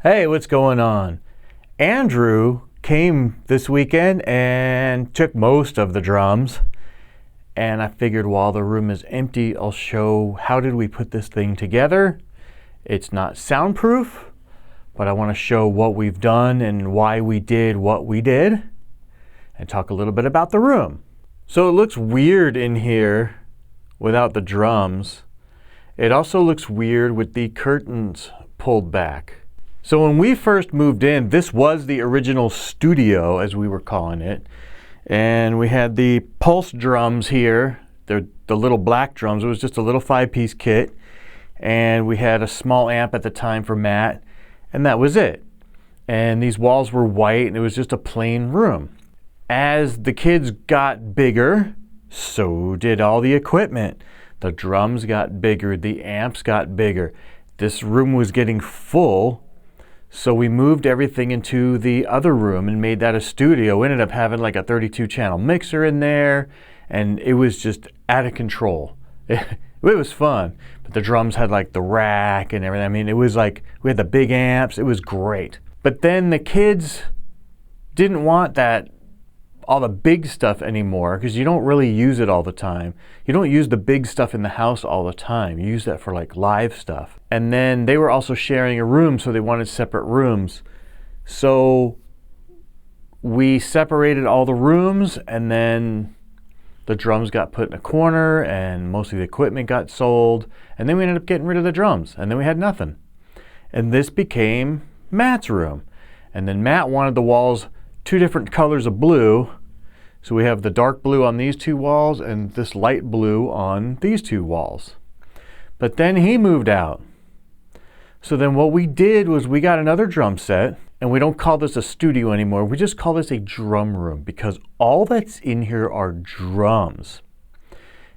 Hey, what's going on? Andrew came this weekend and took most of the drums. And I figured while the room is empty, I'll show how did we put this thing together. It's not soundproof, but I want to show what we've done and why we did what we did and talk a little bit about the room. So it looks weird in here without the drums. It also looks weird with the curtains pulled back. So when we first moved in, this was the original studio, as we were calling it. And we had the pulse drums here. They're the little black drums. It was just a little 5-piece kit. And we had a small amp at the time for Matt. And that was it. And these walls were white, and it was just a plain room. As the kids got bigger, so did all the equipment. The drums got bigger. The amps got bigger. This room was getting full. So we moved everything into the other room and made that a studio. We ended up having like a 32-channel mixer in there, and it was just out of control. It was fun, but the drums had like the rack and everything. I mean, it was like we had the big amps. It was great. But then the kids didn't want all the big stuff anymore because you don't really use it all the time. You don't use the big stuff in the house all the time. You use that for like live stuff. And then they were also sharing a room, so they wanted separate rooms. So we separated all the rooms, and then the drums got put in a corner, and most of the equipment got sold, and then we ended up getting rid of the drums, and then we had nothing. And this became Matt's room. And then Matt wanted the walls 2 different colors of blue. So we have the dark blue on these 2 walls and this light blue on these 2 walls. But then he moved out. So then what we did was we got another drum set, and we don't call this a studio anymore. We just call this a drum room because all that's in here are drums.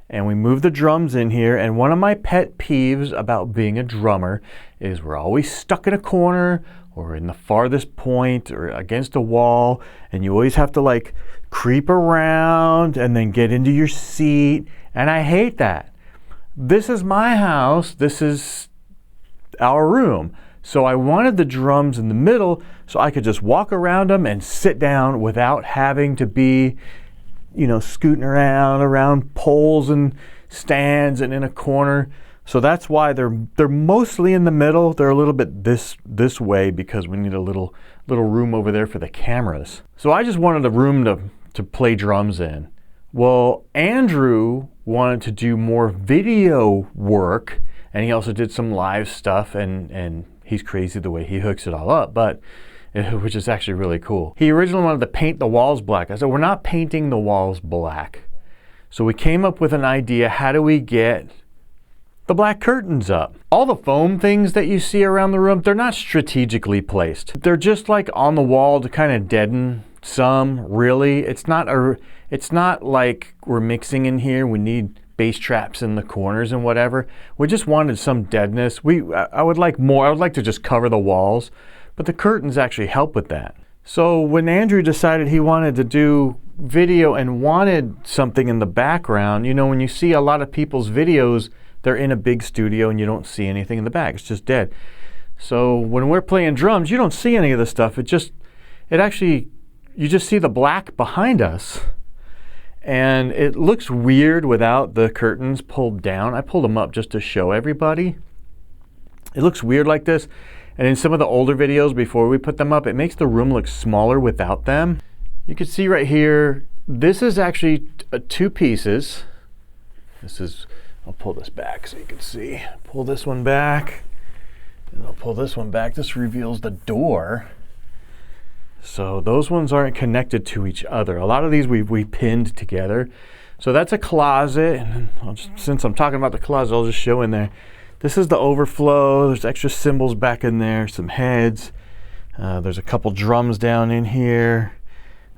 And we moved the drums in here, and one of my pet peeves about being a drummer is we're always stuck in a corner or in the farthest point or against a wall, and you always have to like creep around and then get into your seat, and I hate that. This is my house. This is our room. So I wanted the drums in the middle so I could just walk around them and sit down without having to be, scooting around poles and stands and in a corner. So that's why they're mostly in the middle. They're a little bit this way because we need a little room over there for the cameras. So I just wanted a room to play drums in. Well, Andrew wanted to do more video work, and he also did some live stuff, and he's crazy the way he hooks it all up, which is actually really cool. He originally wanted to paint the walls black. I said, we're not painting the walls black. So we came up with an idea. How do we get the black curtains up? All the foam things that you see around the room, they're not strategically placed. They're just like on the wall to kind of deaden some, really. It's not like we're mixing in here. We need bass traps in the corners and whatever. We just wanted some deadness. I would like more. I would like to just cover the walls, but the curtains actually help with that. So when Andrew decided he wanted to do video and wanted something in the background, when you see a lot of people's videos, they're in a big studio and you don't see anything in the back. It's just dead. So when we're playing drums, you don't see any of the stuff. You just see the black behind us. And it looks weird without the curtains pulled down. I pulled them up just to show everybody. It looks weird like this. And in some of the older videos before we put them up, it makes the room look smaller without them. You can see right here, this is actually 2 pieces. I'll pull this back so you can see. Pull this one back, and I'll pull this one back. This reveals the door. So those ones aren't connected to each other. A lot of these we pinned together. So that's a closet, and since I'm talking about the closet, I'll just show in there. This is the overflow. There's extra cymbals back in there, some heads. There's a couple drums down in here.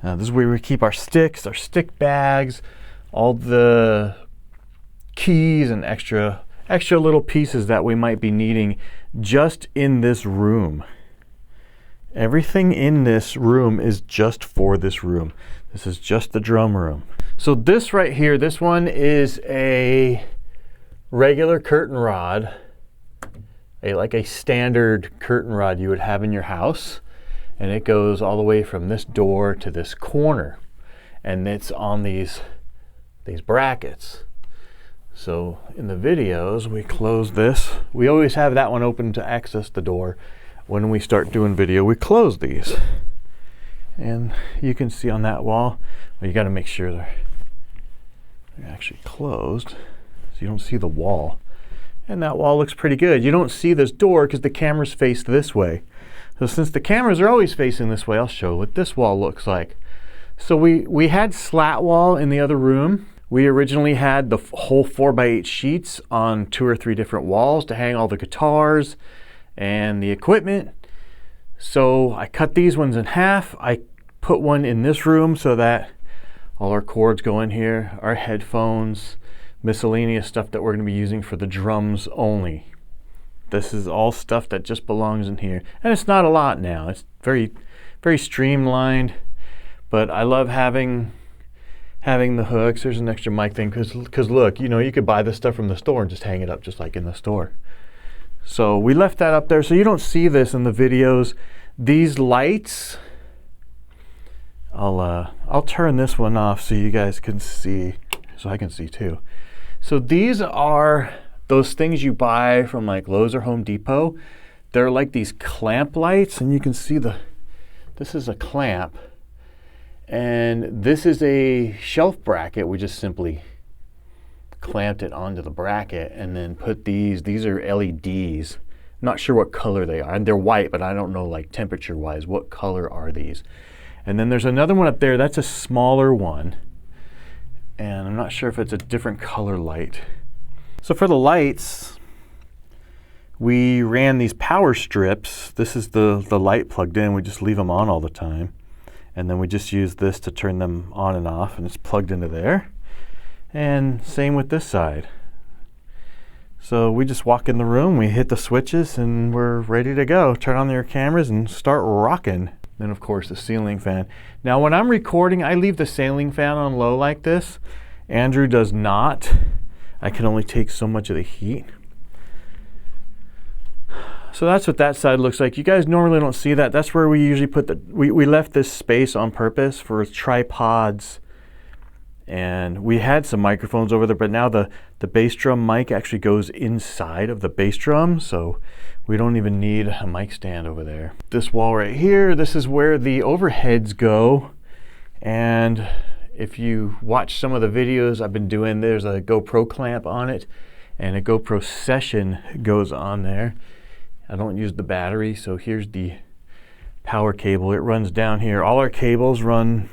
This is where we keep our sticks, our stick bags, all the keys and extra little pieces that we might be needing just in this room. Everything in this room is just for this room. This is just the drum room. So this right here, this one is a regular curtain rod. like a standard curtain rod you would have in your house, and it goes all the way from this door to this corner, and it's on these brackets. So in the videos, we close this. We always have that one open to access the door. When we start doing video, we close these. And you can see on that wall, well, you got to make sure they're actually closed so you don't see the wall. And that wall looks pretty good. You don't see this door because the camera's faced this way. So since the cameras are always facing this way, I'll show what this wall looks like. So we had slat wall in the other room. We originally had the whole 4x8 sheets on 2 or 3 different walls to hang all the guitars and the equipment. So I cut these ones in half. I put one in this room so that all our cords go in here, our headphones, miscellaneous stuff that we're going to be using for the drums only. This is all stuff that just belongs in here. And it's not a lot now. It's very, very streamlined. But I love having the hooks. There's an extra mic thing because look, you know, you could buy this stuff from the store and just hang it up just like in the store. So we left that up there so you don't see this in the videos. These lights, I'll turn this one off so you guys can see, so I can see too. So these are those things you buy from like Lowe's or Home Depot. They're like these clamp lights, and you can see this is a clamp. And this is a shelf bracket. We just simply clamped it onto the bracket and then put these are LEDs. I'm not sure what color they are. And they're white, but I don't know like temperature wise, what color are these? And then there's another one up there, that's a smaller one. And I'm not sure if it's a different color light. So for the lights, we ran these power strips. This is the light plugged in. We just leave them on all the time. And then we just use this to turn them on and off, and it's plugged into there. And same with this side. So we just walk in the room, we hit the switches, and we're ready to go. Turn on your cameras and start rocking. Then of course the ceiling fan. Now when I'm recording, I leave the ceiling fan on low like this. Andrew does not. I can only take so much of the heat. So that's what that side looks like. You guys normally don't see that. That's where we usually put we left this space on purpose for tripods. And we had some microphones over there, but now the bass drum mic actually goes inside of the bass drum, so we don't even need a mic stand over there. This wall right here, this is where the overheads go. And if you watch some of the videos I've been doing, there's a GoPro clamp on it, and a GoPro session goes on there. I don't use the battery, so here's the power cable. It runs down here. All our cables run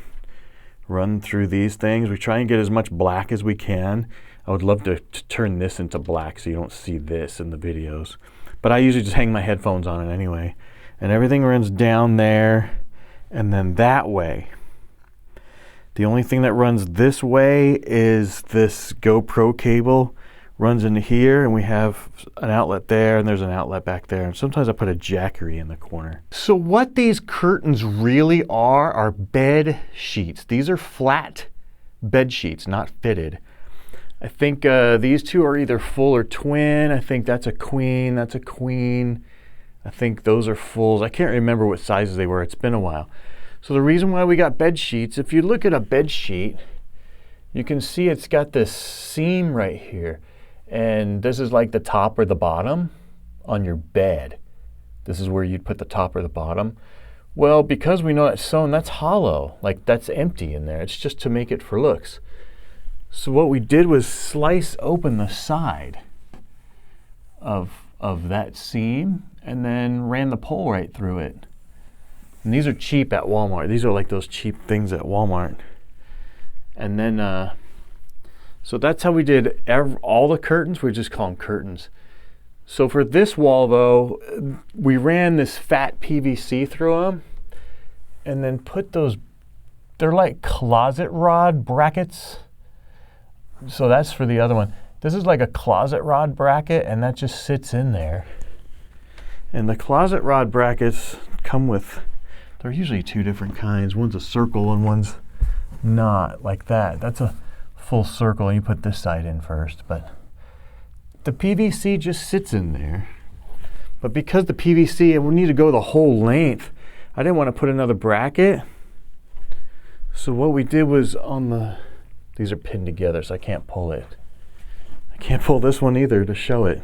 through these things. We try and get as much black as we can. I would love to turn this into black so you don't see this in the videos. But I usually just hang my headphones on it anyway. And everything runs down there and then that way. The only thing that runs this way is this GoPro cable. Runs into here, and we have an outlet there, and there's an outlet back there, and sometimes I put a jackery in the corner. So what these curtains really are bed sheets. These are flat bed sheets, not fitted. I think these two are either full or twin. I think that's a queen, that's a queen. I think those are fulls. I can't remember what sizes they were. It's been a while. So the reason why we got bed sheets, if you look at a bed sheet, you can see it's got this seam right here. And this is like the top or the bottom on your bed. This is where you'd put the top or the bottom. Well, because we know it's sewn, that's hollow. Like that's empty in there. It's just to make it for looks. So what we did was slice open the side of that seam and then ran the pole right through it. And these are cheap at Walmart. These are like those cheap things at Walmart. And then so that's how we did all the curtains. We just call them curtains. So for this wall though, we ran this fat PVC through them and then put those, they're like closet rod brackets. So that's for the other one. This is like a closet rod bracket and that just sits in there. And the closet rod brackets come with, they're usually 2 different kinds. One's a circle and one's not, like that. That's a full circle, and you put this side in first, but the PVC just sits in there. But because the PVC, it would need to go the whole length. I didn't want to put another bracket. So what we did was these are pinned together, so I can't pull it. I can't pull this one either to show it.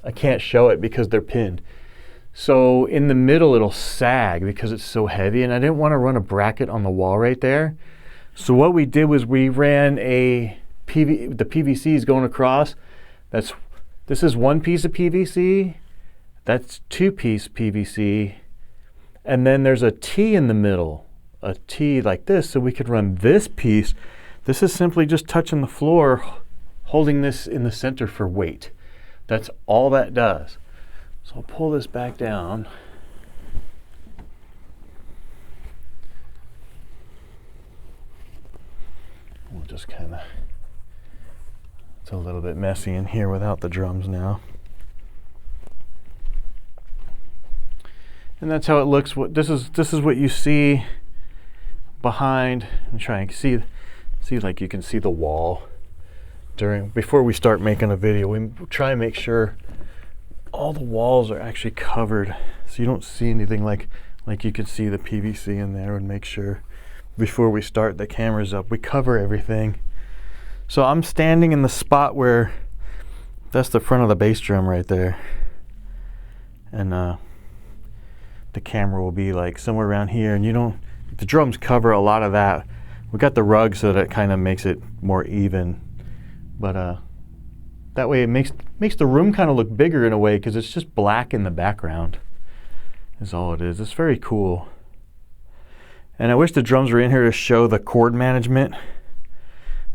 I can't show it because they're pinned. So in the middle it'll sag because it's so heavy, and I didn't want to run a bracket on the wall right there. So what we did was we ran the PVC is going across. This is one piece of PVC, that's 2-piece PVC, and then there's a T in the middle, a T like this, so we could run this piece. This is simply just touching the floor, holding this in the center for weight. That's all that does. So I'll pull this back down. We'll just kind of, it's a little bit messy in here without the drums now. And that's how it looks. This is what you see behind. I'm trying to see like you can see the wall. Before we start making a video, we try and make sure all the walls are actually covered, so you don't see anything like you can see the PVC in there, and make sure before we start the cameras up, we cover everything. So I'm standing in the spot where that's the front of the bass drum right there, and the camera will be like somewhere around here, and the drums cover a lot of that. We got the rug so that it kind of makes it more even. But that way it makes the room kind of look bigger in a way, because it's just black in the background is all it is. It's very cool. And I wish the drums were in here to show the chord management.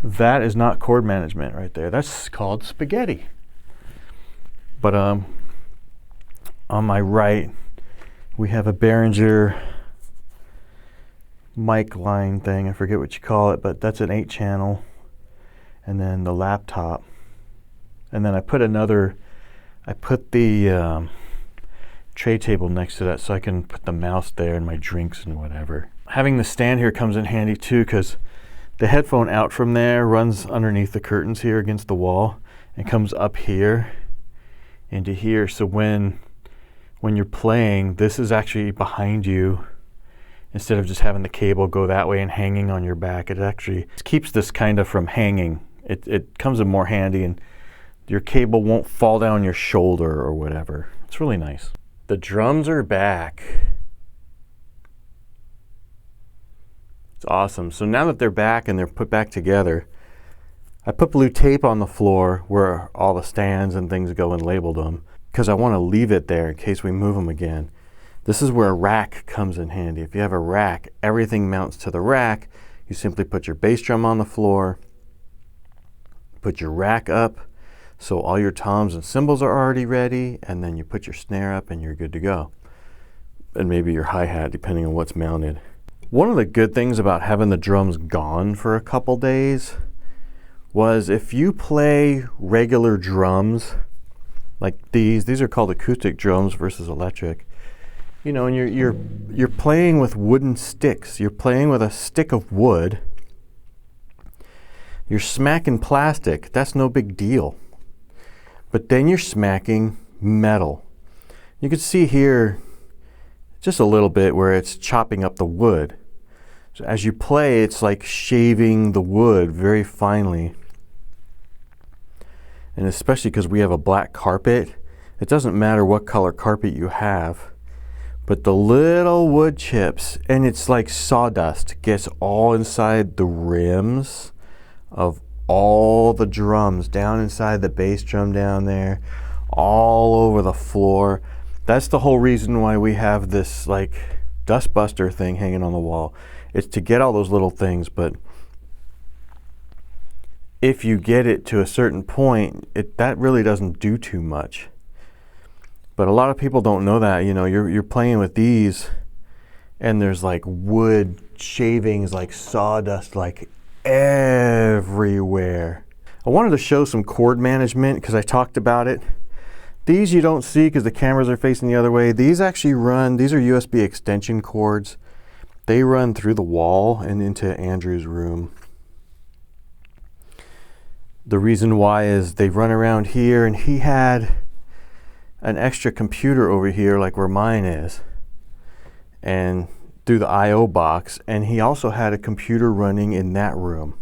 That is not chord management right there. That's called spaghetti. But on my right, we have a Behringer mic line thing. I forget what you call it, but that's an 8-channel. And then the laptop, and then I put the tray table next to that so I can put the mouse there and my drinks and whatever. Having the stand here comes in handy too, because the headphone out from there runs underneath the curtains here against the wall and comes up here into here. So when you're playing, this is actually behind you, instead of just having the cable go that way and hanging on your back. It actually keeps this kind of from hanging. It comes in more handy, and your cable won't fall down your shoulder or whatever. It's really nice. The drums are back. It's awesome. So now that they're back and they're put back together, I put blue tape on the floor where all the stands and things go and labeled them, because I want to leave it there in case we move them again. This is where a rack comes in handy. If you have a rack, everything mounts to the rack. You simply put your bass drum on the floor, put your rack up, so all your toms and cymbals are already ready, and then you put your snare up and you're good to go. And maybe your hi-hat, depending on what's mounted. One of the good things about having the drums gone for a couple days was if you play regular drums, like these are called acoustic drums versus electric, you know, and you're playing with wooden sticks. You're playing with a stick of wood. You're smacking plastic. That's no big deal. But then you're smacking metal. You can see here just a little bit where it's chopping up the wood. So as you play, it's like shaving the wood very finely. And especially because we have a black carpet, it doesn't matter what color carpet you have. But the little wood chips, and it's like sawdust, gets all inside the rims of all the drums, down inside the bass drum down there, all over the floor. That's the whole reason why we have this like dust buster thing hanging on the wall. It's to get all those little things, but if you get it to a certain point, that really doesn't do too much. But a lot of people don't know that. You know, you're playing with these, and there's like wood shavings, like sawdust, like everywhere. I wanted to show some chord management because I talked about it. These you don't see because the cameras are facing the other way. These actually run, these are USB extension cords. They run through the wall and into Andrew's room. The reason why is they run around here, and he had an extra computer over here like where mine is, and through the I/O box, and he also had a computer running in that room.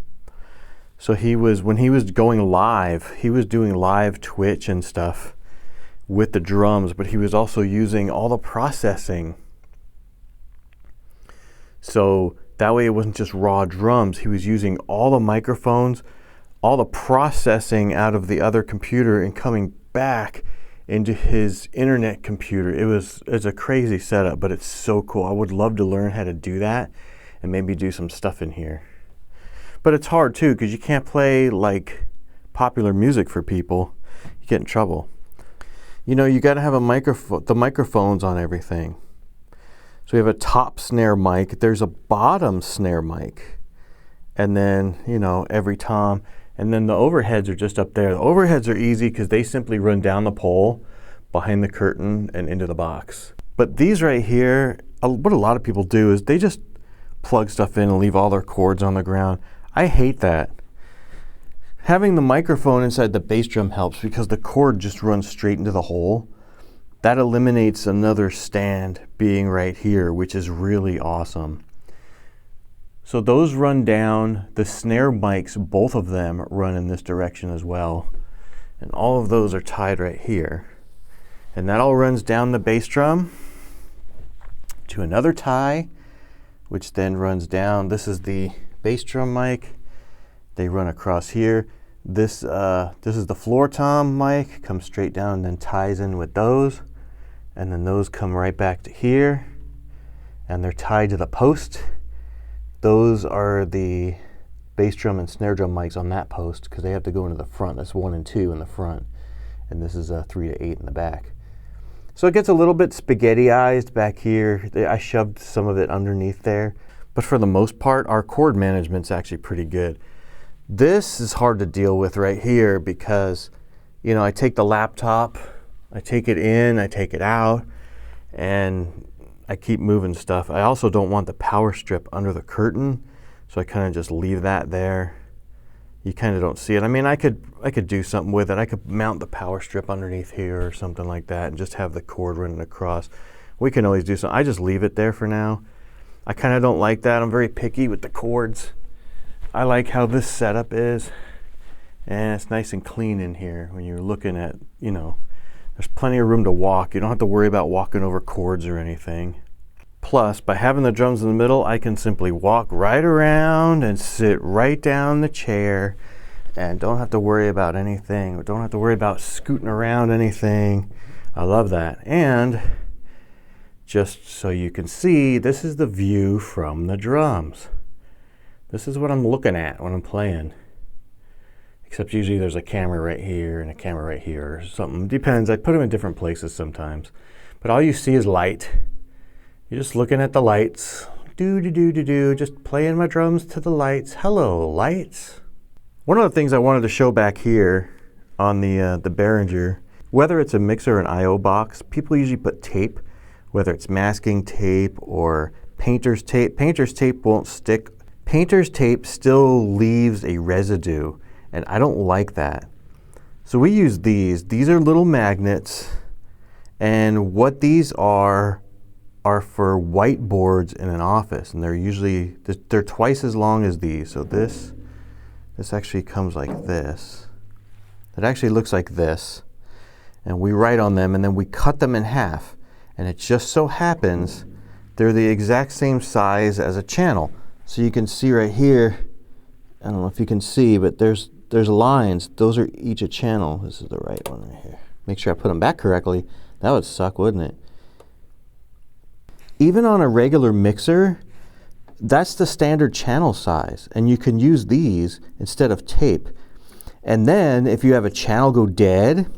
So when he was going live, he was doing live Twitch and stuff with the drums, but he was also using all the processing. So that way it wasn't just raw drums. He was using all the microphones, all the processing out of the other computer and coming back into his internet computer. It's a crazy setup, but it's so cool. I would love to learn how to do that and maybe do some stuff in here. But it's hard too, because you can't play like popular music for people. You get in trouble. You know, you got to have the microphones on everything. So we have a top snare mic. There's a bottom snare mic. And then, you know, every tom. And then the overheads are just up there. The overheads are easy because they simply run down the pole, behind the curtain, and into the box. But these right here, what a lot of people do is they just plug stuff in and leave all their cords on the ground. I hate that. Having the microphone inside the bass drum helps because the cord just runs straight into the hole. That eliminates another stand being right here, which is really awesome. So those run down. The snare mics, both of them run in this direction as well. And all of those are tied right here. And that all runs down the bass drum to another tie, which then runs down. This is the bass drum mic. They run across here. This is the floor tom mic, comes straight down and then ties in with those. And then those come right back to here. And they're tied to the post. Those are the bass drum and snare drum mics on that post because they have to go into the front. That's 1 and 2 in the front. And this is 3 to 8 in the back. So it gets a little bit spaghetti-ized back here. I shoved some of it underneath there. But for the most part, our cord management's actually pretty good. This is hard to deal with right here because, you know, I take the laptop, I take it in, I take it out, and I keep moving stuff. I also don't want the power strip under the curtain, so I kind of just leave that there. You kind of don't see it. I mean, I could do something with it. I could mount the power strip underneath here or something like that and just have the cord running across. We can always do something. I just leave it there for now. I kind of don't like that. I'm very picky with the cords. I like how this setup is, and it's nice and clean in here when you're looking at, you know, there's plenty of room to walk. You don't have to worry about walking over cords or anything. Plus, by having the drums in the middle, I can simply walk right around and sit right down the chair and don't have to worry about anything. Or don't have to worry about scooting around anything. I love that. And just so you can see, this is the view from the drums. This is what I'm looking at when I'm playing. Except usually there's a camera right here and a camera right here or something. Depends. I put them in different places sometimes. But all you see is light. You're just looking at the lights. Do. Just playing my drums to the lights. Hello, lights. One of the things I wanted to show back here on the Behringer, whether it's a mixer or an I/O box, people usually put tape, whether it's masking tape or painter's tape. Painter's tape won't stick. Painter's tape still leaves a residue, and I don't like that. So we use these. These are little magnets, and what these are for whiteboards in an office, and they're twice as long as these. So this actually comes like this. It actually looks like this, and we write on them, and then we cut them in half, and it just so happens they're the exact same size as a channel. So you can see right here, I don't know if you can see, but there's lines. Those are each a channel. This is the right one right here. Make sure I put them back correctly. That would suck, wouldn't it? Even on a regular mixer, that's the standard channel size, and you can use these instead of tape. And then if you have a channel go dead,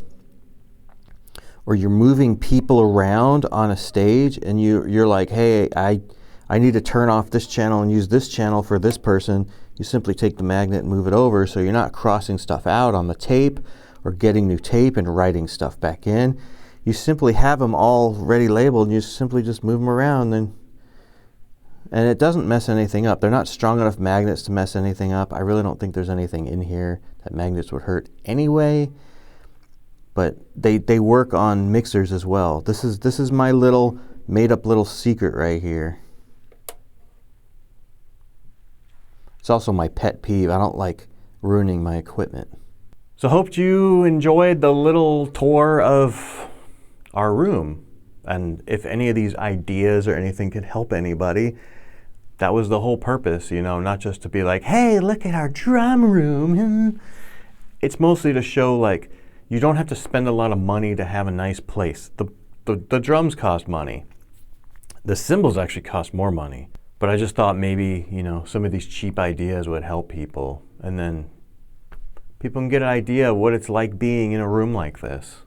or you're moving people around on a stage, and you're like, hey, I need to turn off this channel and use this channel for this person, you simply take the magnet and move it over, so you're not crossing stuff out on the tape or getting new tape and writing stuff back in. You simply have them all ready labeled, and you simply just move them around, and and it doesn't mess anything up. They're not strong enough magnets to mess anything up. I really don't think there's anything in here that magnets would hurt anyway, but they work on mixers as well. This is my little made up little secret right here. It's also my pet peeve. I don't like ruining my equipment. So hope you enjoyed the little tour of our room. And if any of these ideas or anything could help anybody, that was the whole purpose, you know, not just to be like, hey, look at our drum room. It's mostly to show, like, you don't have to spend a lot of money to have a nice place. The drums cost money. The cymbals actually cost more money. But I just thought maybe, you know, some of these cheap ideas would help people. And then people can get an idea of what it's like being in a room like this.